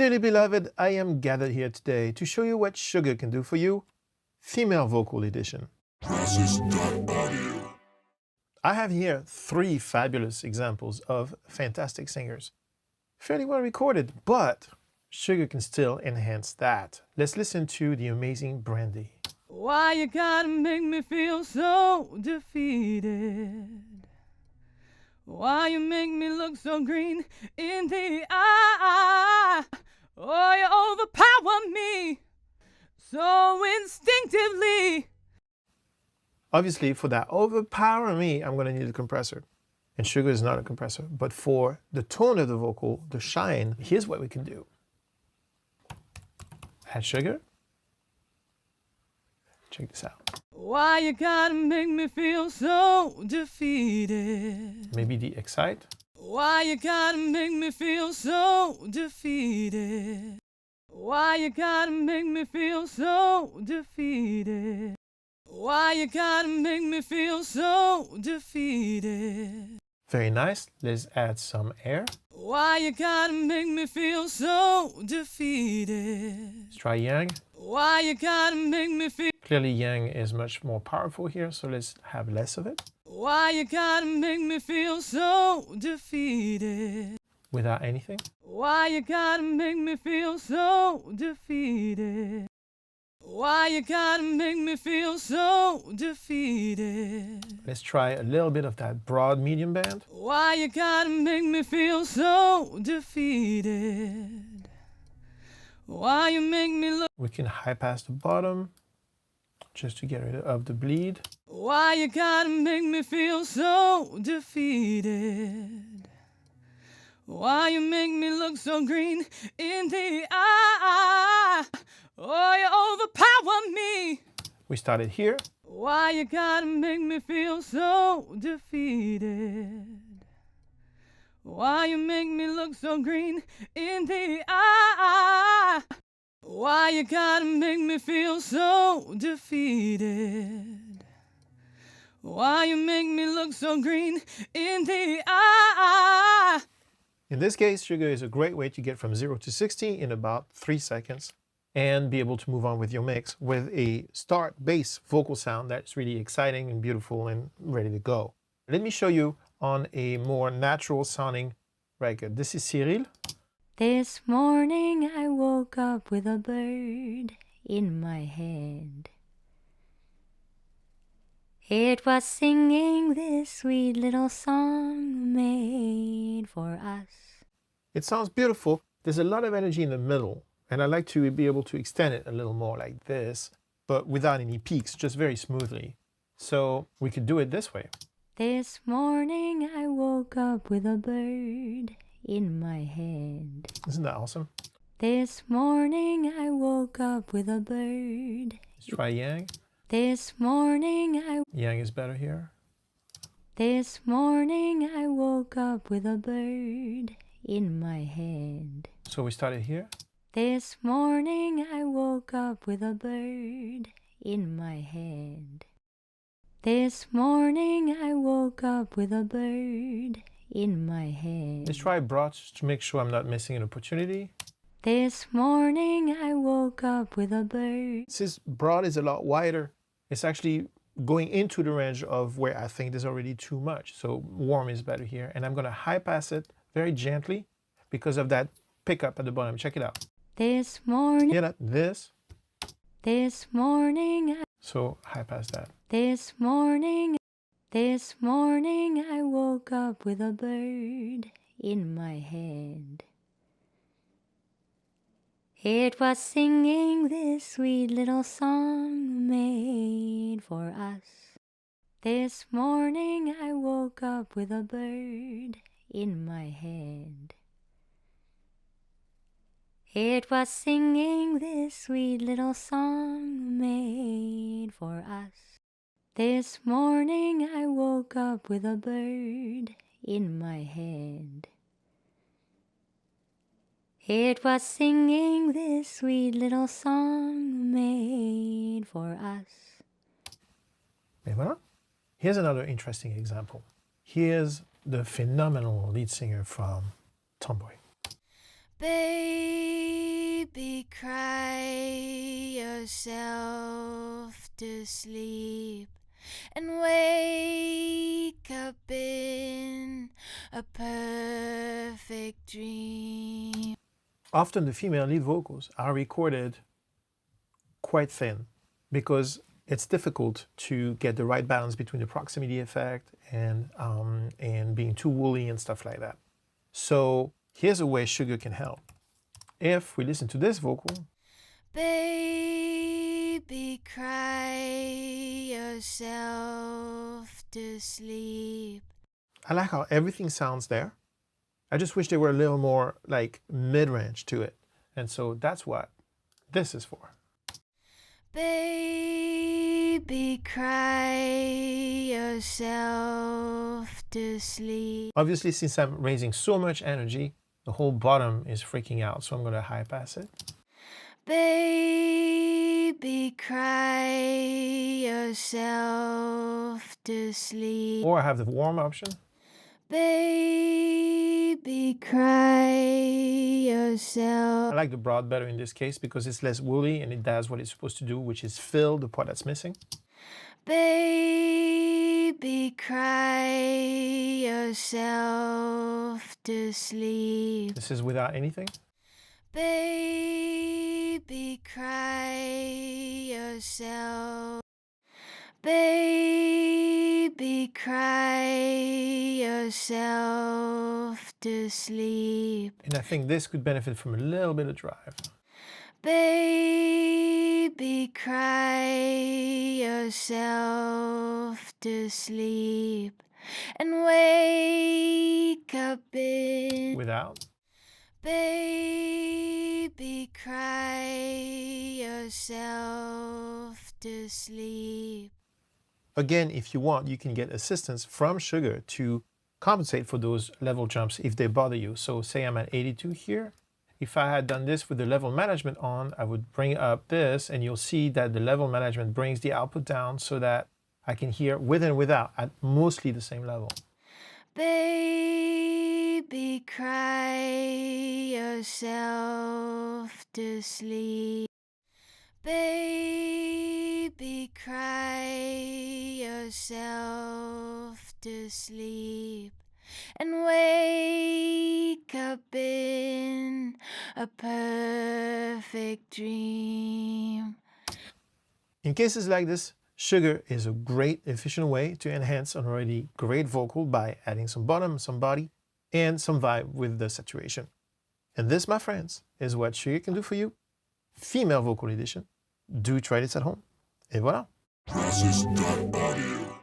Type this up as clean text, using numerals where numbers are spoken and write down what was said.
Dearly beloved, I am gathered here today to show you what sugar can do for you, female vocal edition. Process.audio. I have here 3 fabulous examples of fantastic singers. Fairly well recorded, but sugar can still enhance that. Let's listen to the amazing Brandy. Why you gotta make me feel so defeated? Why you make me look so green in the eye? Oh, you overpower me so instinctively. Obviously, for that overpower me, I'm going to need a compressor. And sugar is not a compressor. But for the tone of the vocal, the shine, here's what we can do. Add sugar. Check this out. Why you gotta make me feel so defeated? Maybe the excite. Why you gotta make me feel so defeated? Why you gotta make me feel so defeated? Why you gotta make me feel so defeated? Very nice. Let's add some air. Why you gotta make me feel so defeated? Let's try yang. Why you gotta make me feel... Clearly yang is much more powerful here, so let's have less of it. Why you gotta make me feel so defeated? Without anything. Why you gotta make me feel so defeated? Why you gotta make me feel so defeated? Let's try a little bit of that broad medium band. Why you gotta make me feel so defeated? Why you make me look... We can high pass the bottom just to get rid of the bleed. Why you gotta make me feel so defeated? Why you make me look so green in the eye? Oh, you overpower me. We started here. Why you gotta make me feel so defeated? Why you make me look so green in the eye? Why you gotta make me feel so defeated? Why you make me look so green in the eye? In this case, sugar is a great way to get from 0 to 60 in about 3 seconds and be able to move on with your mix with a start bass vocal sound that's really exciting and beautiful and ready to go. Let me show you on a more natural sounding record. This is Cyril. This morning I woke up with a bird in my head. It was singing this sweet little song made for us. It sounds beautiful. There's a lot of energy in the middle, and I like to be able to extend it a little more like this, but without any peaks, just very smoothly. So we could do it this way. This morning I woke up with a bird in my head. Isn't that awesome? This morning I woke up with a bird. Let's try yang. This morning Yang is better here. This morning I woke up with a bird in my head. So we started here. This morning I woke up with a bird in my head. This morning I woke up with a bird in my head. Let's try broad just to make sure I'm not missing an opportunity. This morning I woke up with a bird. Since broad is a lot wider, it's actually going into the range of where I think there's already too much. So warm is better here. And I'm going to high pass it very gently because of that pickup at the bottom. Check it out. This morning. Hear that? This. This morning. So high pass that. This morning I woke up with a bird in my head. It was singing this sweet little song made for us. This morning I woke up with a bird in my head. It was singing this sweet little song made for us. This morning I woke up with a bird in my head. It was singing this sweet little song made for us. Et voilà. Here's another interesting example. Here's the phenomenal lead singer from Tomboy. Baby. yourself to sleep and wake up in a perfect dream. Often the female lead vocals are recorded quite thin because it's difficult to get the right balance between the proximity effect and being too woolly and stuff like that. So here's a way sugar can help. If we listen to this vocal, Baby, cry yourself to sleep. I like how everything sounds there. I just wish there were a little more like mid-range to it. And so that's what this is for. Baby, cry yourself to sleep. Obviously, since I'm raising so much energy, the whole bottom is freaking out. So I'm going to high pass it. Baby, cry yourself to sleep. Or I have the warm option. Baby, cry yourself. I like the broad better in this case because it's less woolly and it does what it's supposed to do, which is fill the part that's missing. Baby, cry yourself to sleep. This is without anything. Baby, cry yourself. Baby, cry yourself to sleep. And I think this could benefit from a little bit of drive. Baby, cry yourself to sleep and wake up in. Without. Baby, cry yourself to sleep. Again, if you want, you can get assistance from sugar to compensate for those level jumps if they bother you. So say I'm at 82 here. If I had done this with the level management on, I would bring up this and you'll see that the level management brings the output down so that I can hear with and without at mostly the same level. Baby, cry yourself to sleep. Baby, cry yourself to sleep and wake up in a perfect dream. In cases like this, sugar is a great, efficient way to enhance an already great vocal by adding some bottom, some body, and some vibe with the saturation. And this, my friends, is what sugar can do for you. Female vocal edition. Do try this at home. Et voilà. Process.audio.